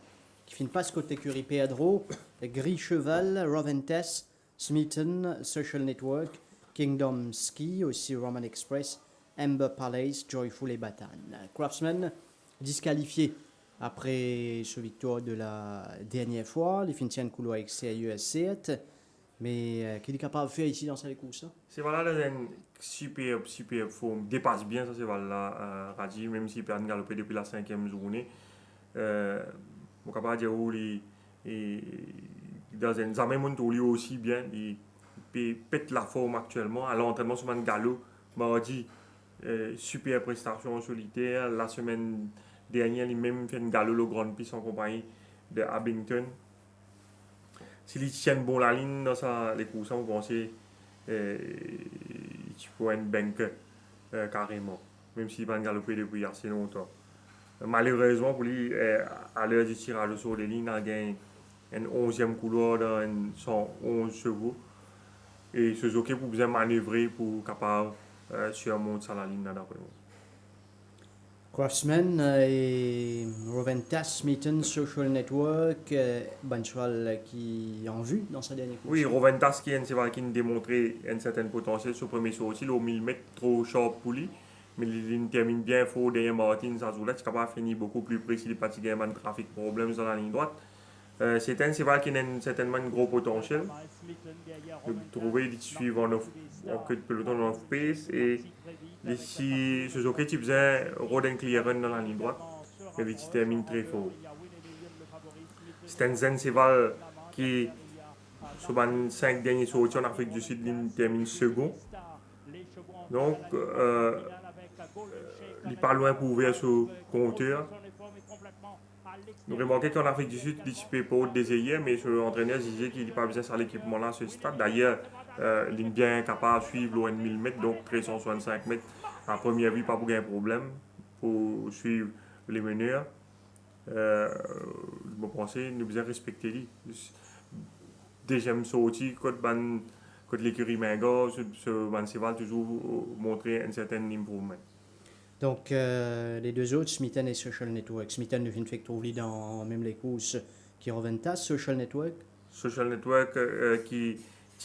qui finit pas ce côté écurie Pedro, Gris Cheval, Roventes, Smeaton, Social Network, Kingdom Ski, aussi Roman Express, Amber Palace, Joyful et Batan. Craftsman disqualifié après ce victoire de la dernière fois. Les Fintian couloir extérieur 7. Mais qu'il est capable de faire ici dans cette course. C'est voilà, là, une super forme. Dépasse bien, ça, c'est voilà, Radji, même s'il perd galopé depuis la 5e journée. On peut pas dire où dans un jamais monté aussi bien. Il pète la forme actuellement. À l'entraînement sur un galop, mardi, super prestation en solitaire. La semaine dernière, il a même fait une galop au Grand Prix en compagnie de Abington. S'il tient bon la ligne dans les courses, vous pensez qu'il faut une banque carrément, même s'il va galoper depuis assez longtemps. Malheureusement pour lui, à l'heure du tirage sur les lignes, il a gagné une 11e couloir dans 111 chevaux. Et ce jockey pour bien manœuvrer pour capable surmonter sur la ligne d'après moi. Craftsman et Roventas, Smitten, Social Network, bon cheval qui en vue dans sa dernière course. Oui, Roventas qui a démontré un certain potentiel sur le premier sortie, au 1000 mètres trop sharp pour lui. Mais il termine bien fort derrière Martin Sazoula, qui est capable de finir beaucoup plus précis, il pas de trafic problème dans la ligne droite. C'est un cheval qui a certainement un gros potentiel. Vous trouvez les suivre en queue de peloton en off-pace et ici, ce jockey qui faisait Roden Clearen dans la ligne droite, et il termine très fort. C'est un cheval qui, sur les 5 derniers sorties en Afrique du Sud, il termine second. Donc, il n'est pas loin pour ouvrir ce compteur. Nous remarquons qu'en Afrique du Sud, il ne peut pas désayer, mais l'entraîneur disait qu'il n'est pas besoin de l'équipement là à ce stade. D'ailleurs, il est bien capable de suivre l'ON 1000 mètres, donc 365 mètres. À première vue, pas pour un problème pour suivre les meneurs. Je pense que nous devons respecter lui. Deuxième sortie, quand l'écurie Mingo, ce cheval toujours montrer un certain improvement. Donc, les deux autres, Smitten et Social Network. Smitten ne fait que trouver dans même les courses qui Roventas, Social Network. Social Network qui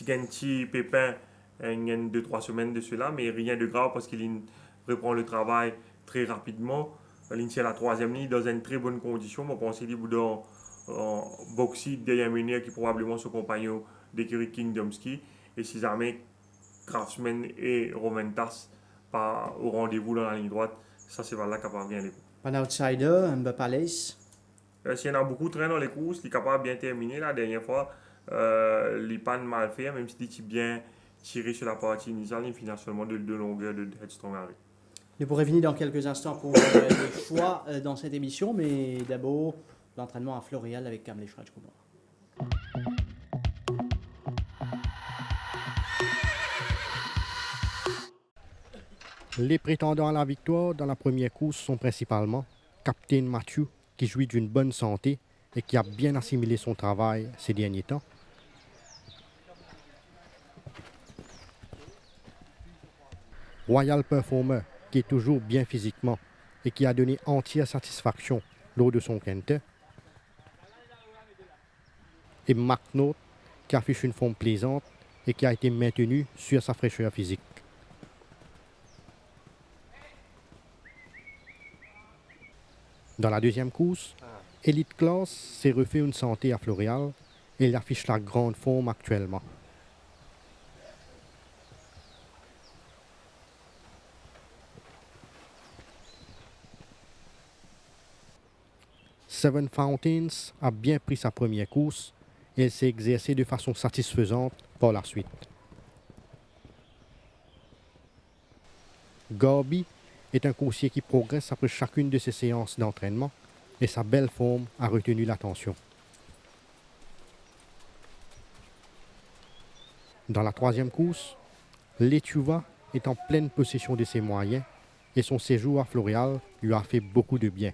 gagne un petit pépin il y a 2-3 semaines de cela, mais rien de grave parce qu'il reprend le travail très rapidement. Il est à la 3e ligne dans une très bonne condition. On pense qu'il est dans boxy derrière meneur qui est probablement son compagnon d'écurie Kingdom Ski. Et si jamais Craftsman et Roventas pas au rendez-vous dans la ligne droite, ça c'est là capable de gagner les courses. Un outsider, un Palace. S'il y en a beaucoup de trains dans les courses, il est capable de bien terminer. La dernière fois, il n'est pas mal fait, même s'il est bien tiré sur la partie initiale, il finit seulement de longueur de Headstrong Harry. Nous pourrons revenir dans quelques instants pour les choix dans cette émission, mais d'abord l'entraînement à Floréal avec Kamlesh Rajkumar. Les prétendants à la victoire dans la première course sont principalement Captain Matthew, qui jouit d'une bonne santé et qui a bien assimilé son travail ces derniers temps. Royal Performer, qui est toujours bien physiquement et qui a donné entière satisfaction lors de son quintet. Et McNaught, qui affiche une forme plaisante et qui a été maintenu sur sa fraîcheur physique. Dans la deuxième course, Elite Class s'est refait une santé à Floréal et il affiche la grande forme actuellement. Seven Fountains a bien pris sa première course et elle s'est exercée de façon satisfaisante par la suite. Garby est un coursier qui progresse après chacune de ses séances d'entraînement et sa belle forme a retenu l'attention. Dans la troisième course, Letuva est en pleine possession de ses moyens et son séjour à Floréal lui a fait beaucoup de bien.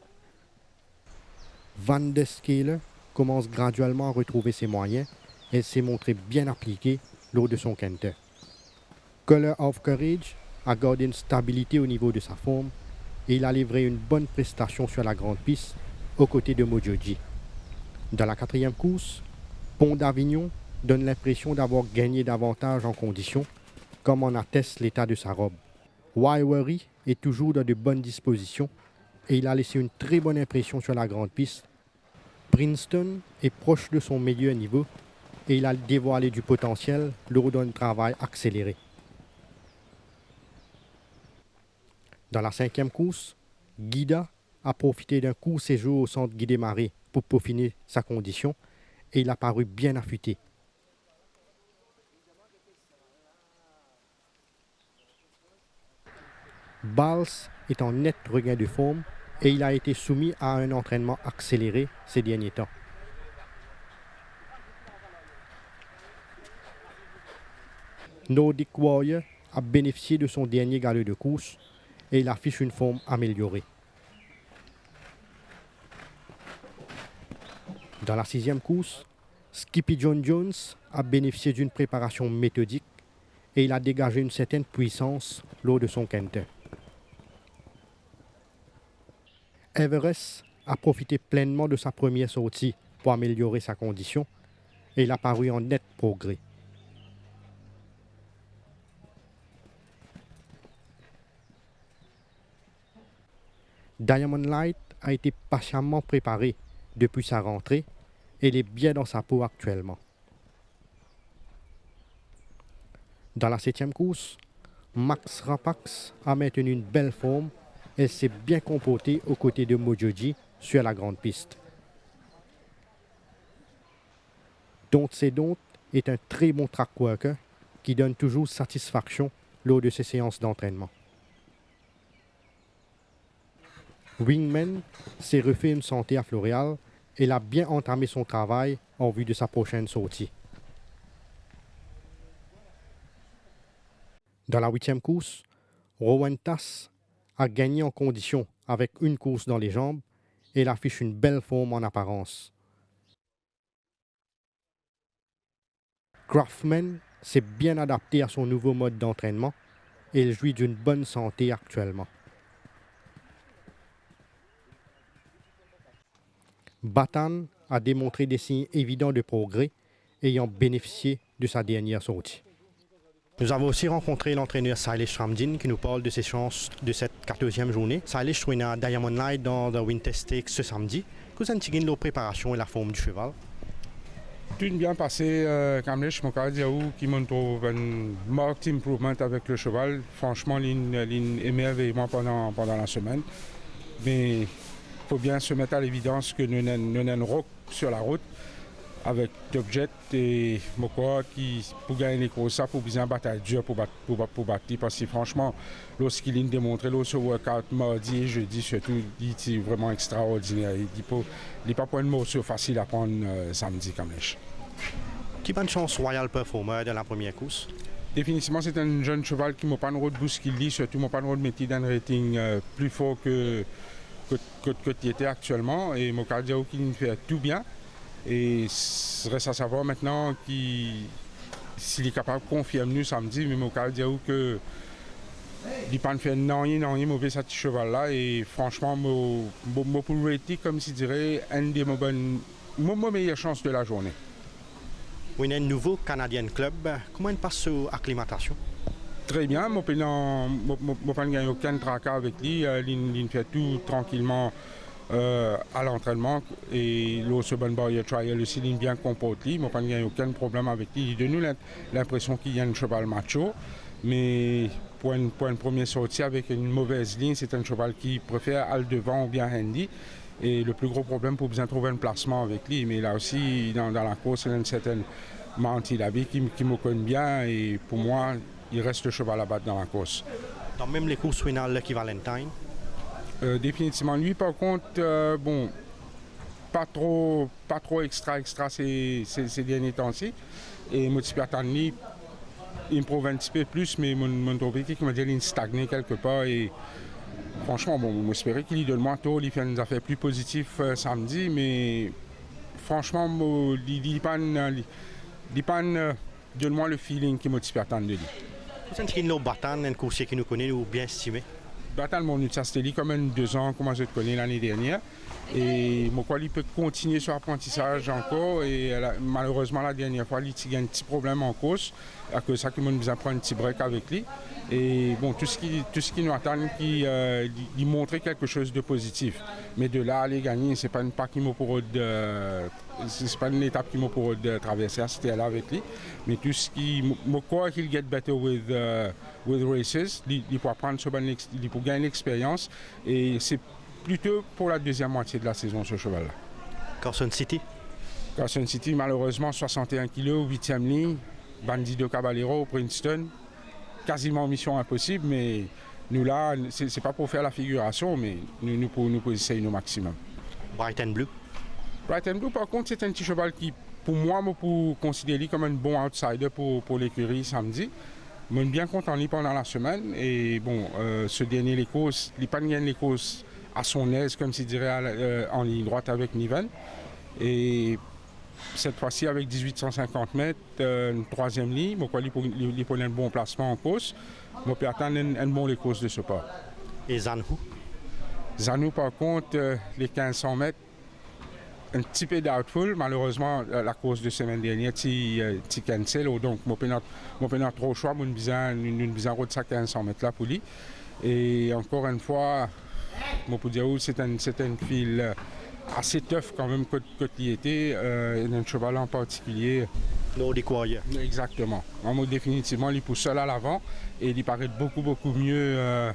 Van der Scaler commence graduellement à retrouver ses moyens et s'est montré bien appliqué lors de son quintet. Color of Courage a gardé une stabilité au niveau de sa forme et il a livré une bonne prestation sur la grande piste aux côtés de Mojoji. Dans la quatrième course, Pont d'Avignon donne l'impression d'avoir gagné davantage en condition, comme en atteste l'état de sa robe. Wywery est toujours dans de bonnes dispositions et il a laissé une très bonne impression sur la grande piste. Princeton est proche de son meilleur niveau et il a dévoilé du potentiel lors d'un travail accéléré. Dans la 5e course, Guida a profité d'un court séjour au centre Guy Desmarais pour peaufiner sa condition et il a paru bien affûté. Bals est en net regain de forme et il a été soumis à un entraînement accéléré ces derniers temps. Nordic Warrior a bénéficié de son dernier galop de course et il affiche une forme améliorée. Dans la 6e course, Skippy John Jones a bénéficié d'une préparation méthodique et il a dégagé une certaine puissance lors de son canter. Everest a profité pleinement de sa première sortie pour améliorer sa condition et il a paru en net progrès. Diamond Light a été patiemment préparé depuis sa rentrée et il est bien dans sa peau actuellement. Dans la 7e course, Max Rapax a maintenu une belle forme et s'est bien comporté aux côtés de Mojoji sur la grande piste. Don't Say Don't est un très bon track worker qui donne toujours satisfaction lors de ses séances d'entraînement. Wingman s'est refait une santé à Floréal et il a bien entamé son travail en vue de sa prochaine sortie. Dans la 8e course, Rowan Tass a gagné en condition avec une course dans les jambes et il affiche une belle forme en apparence. Craftman s'est bien adapté à son nouveau mode d'entraînement et il jouit d'une bonne santé actuellement. Batan a démontré des signes évidents de progrès ayant bénéficié de sa dernière sortie. Nous avons aussi rencontré l'entraîneur Sailesh Ramdin qui nous parle de ses chances de cette 14e journée. Sailesh est à Diamond Light dans le Winter Stakes ce samedi. Qu'est-ce que vous la préparation et la forme du cheval? Tout bien passé, Kamlesh Mokadiaou qui montre un marked improvement avec le cheval. Franchement, il émerveillement pendant la semaine. Mais il faut bien se mettre à l'évidence que nous avons un rock sur la route avec Topjet et Mokwa qui pour gagner les courses, pour bien bataille dur pour battre parce que franchement lorsqu'il a démontré ce workout mardi et jeudi surtout il était vraiment extraordinaire. Il n'est pas pour une morceau facile à prendre samedi comme lèche. Qui bonne chance Royal Performer dans la première course? Définitivement c'est un jeune cheval qui m'a pas de route bousculé, surtout m'a pas de route mettre dans un rating plus fort que il était actuellement et Mokadiaou qui fait tout bien. Et il reste à savoir maintenant s'il est capable de confirmer nous samedi, mais je peux dire que il n'a pas fait rien mauvais ce cheval-là. Et franchement, je peux rater comme si dirais une des meilleures chances de la journée. Oui, un nouveau Canadian Club. Comment il passe l'acclimatation? Très bien, je n'ai pas gagné aucun tracas avec lui. Il fait tout tranquillement. À l'entraînement et le second barrier trial aussi il est bien comporté, il n'y a aucun problème avec lui. Il donne nous l'impression qu'il y a un cheval macho, mais pour une première sortie avec une mauvaise ligne, c'est un cheval qui préfère aller devant ou bien handy. Et le plus gros problème pour bien trouver un placement avec lui, mais là aussi dans la course il y a une certaine Mantilavi qui me connaît bien et pour moi il reste le cheval à battre dans la course. Dans même les courses finales Lucky Valentine? Définitivement. Lui, par contre, pas trop extra ces derniers temps-ci. Et Motipiatani, il me prouve un petit peu plus, mais mon trophée qui m'a dit qu'il stagne quelque part. Et franchement, j'espérais qu'il donne moins tôt, il fait une affaire plus positive samedi, mais franchement, il donne-moi le feeling qui Motipiatani de lui. Vous êtes un Batan, un coursier qui nous connaît ou bien estimé? Batan, mon Utasteli, comme 2 ans, comment je te connais l'année dernière. Et mon il peut continuer son apprentissage encore. Et malheureusement, la dernière fois, il a un petit problème en course. À cause de ça, il m'a besoin de prendre un petit break avec lui. Et bon, tout ce qui nous attend, il montrait quelque chose de positif. Mais de là, aller gagner, ce n'est pas une part qui m'a pour c'est pas une étape qui m'a pour traverser, c'était là avec lui. Mais tout ce qui, je crois qu'il get better with races, il peut apprendre sur il peut gagner l'expérience et c'est plutôt pour la deuxième moitié de la saison ce cheval-là. Carson City. Carson City, malheureusement, 61 kg, 8e ligne, Bandido Caballero, Princeton, quasiment mission impossible, mais nous là, c'est pas pour faire la figuration, mais nous pouvons essayer au maximum. Bright and Blue. Bright and Blue, par contre, c'est un petit cheval qui, pour moi, je peux considérer comme un bon outsider pour l'écurie samedi. Je suis bien content de lui pendant la semaine. Et bon, ce dernier, les courses, il n'a pas gagné les courses à son aise, comme s'il dirait, en ligne droite avec Niven. Et cette fois-ci, avec 1850 mètres, une troisième ligne, il peut un bon placement en course. Je peux attendre un bon les courses de ce pas. Et Zanhu. Zanhu, par contre, les 1500 mètres, un petit peu doubtful. Malheureusement, la course de semaine dernière, tu cancel. Donc, je n'ai trop choix. Je suis besoin de ça 1500 mètres là pour lui. Et encore une fois, je peux dire que c'est un fil assez tough quand même que il était. Un cheval en particulier. Nordic Warrior. Exactement. Définitivement, il pousse seul à l'avant et il paraît beaucoup mieux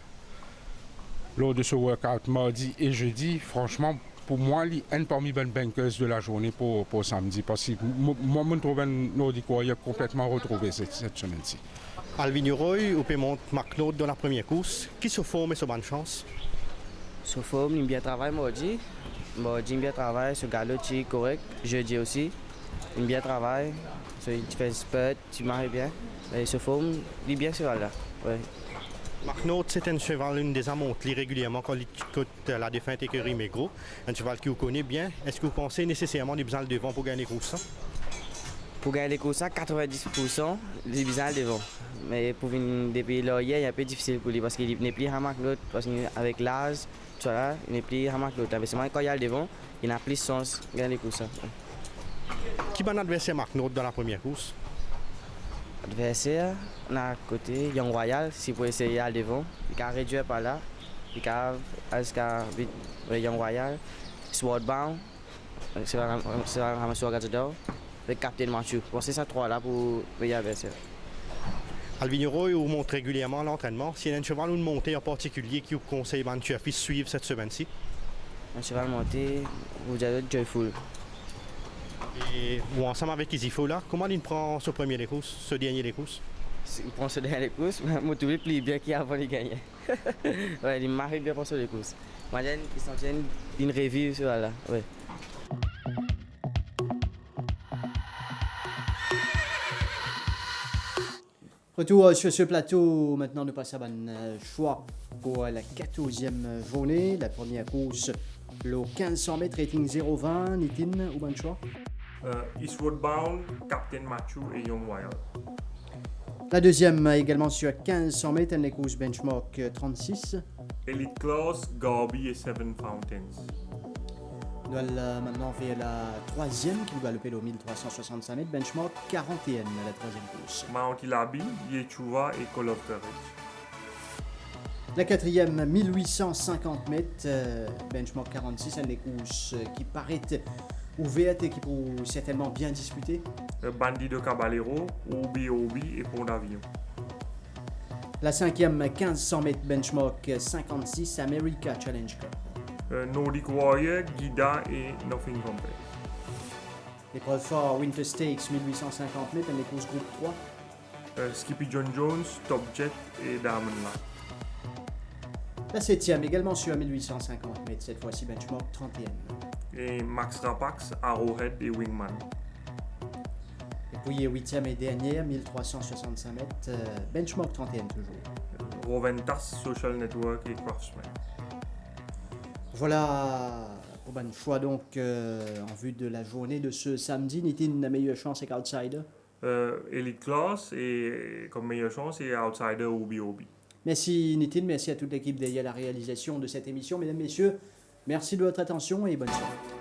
lors de ce workout mardi et jeudi. Franchement, pour moi, il est un parmi les bankers de la journée pour samedi. Parce que moi, je trouve un Nordic Warrior complètement retrouvé cette semaine-ci. Alvin Roy ou Pemont McNaught dans la première course. Qui se forme et se bonne chance? Se forme, il bien travaille mardi. Mardi, il bien travaille. Ce galop, c'est correct. Jeudi aussi, il bien travaille. Tu fais spurt, tu marches bien. Il se forme, il est bien ce là. Ouais. McNaught, c'est un cheval, une des amonteries régulièrement quand il coûte la défunte écurie Mégro. Un cheval que vous connaissez bien. Est-ce que vous pensez nécessairement qu'il a besoin de devant pour gagner les courses? Pour gagner les courses, 90%, il a besoin de devant. Mais pour venir depuis là, il est un peu difficile pour lui parce qu'il n'est plus à McNaught. Parce qu'avec l'âge, il n'est plus à McNaught. Mais seulement quand il y a le devant, il a plus de chance de gagner les courses. Qui est bon adversaire McNaught dans la première course? Adversaire, on a à côté Young Royal, si vous essayez à devant, il a réduit par là, il a vite Young Royal, Swordbound, c'est un ramasseur gardeur, avec Captain Mathieu. Bon, c'est ça trois là pour payer l'adversaire. Alvin Roy vous montre régulièrement l'entraînement. S'il y a un cheval ou une montée en particulier qui vous conseille de suivre cette semaine-ci? Un cheval monté, vous avez Joyful. Et ou ensemble avec Isifo là, comment il prend ce premier des courses, ce dernier des courses? Il prend ce dernier des courses, mais je trouve plus bien qu'avant de gagner. Ouais, il marche bien pour ce des courses. Moi, il s'en tient une revue sur là. Ouais. Retour sur ce plateau, maintenant nous passons à un choix pour la 14e journée. La première course, le 1500 mètres, rating 0,20, Nitin, ou bon choix? Eastward Bound, Captain Mathieu et Young Royal. La deuxième également sur 1500 mètres, une course benchmark 36. Elite Class, Garby et Seven Fountains. Nous allons maintenant faire la troisième qui va le pélo 1365 mètres, benchmark 41 la troisième course. Mount Ilabi, Yechuva et Call of Courage. La quatrième 1850 mètres, benchmark 46, une course qui paraît ouverte et qui peut certainement bien disputer. Bandido Caballero, Obi et Pont d'Avion. La cinquième 1500 mètres, benchmark 56, America Challenge Cup. Nordic Warrior, Guida et Nothing Compared. L'épreuve fort Winter Stakes 1850 mètres, une course groupe 3. Skippy John Jones, Top Jet et Diamond Line. La septième également sur 1850 mètres, cette fois-ci benchmark 31. Et Max Rapax, Arrowhead et Wingman. Et puis huitième et dernière 1365 mètres, benchmark 31 toujours. Roventas, Social Network et Craftsman. Voilà pour un choix donc en vue de la journée de ce samedi. Nitin, la meilleure chance avec Outsider? Elite Class et comme meilleure chance et Outsider Obi. Merci Nitin, merci à toute l'équipe derrière la réalisation de cette émission. Mesdames, Messieurs, merci de votre attention et bonne soirée.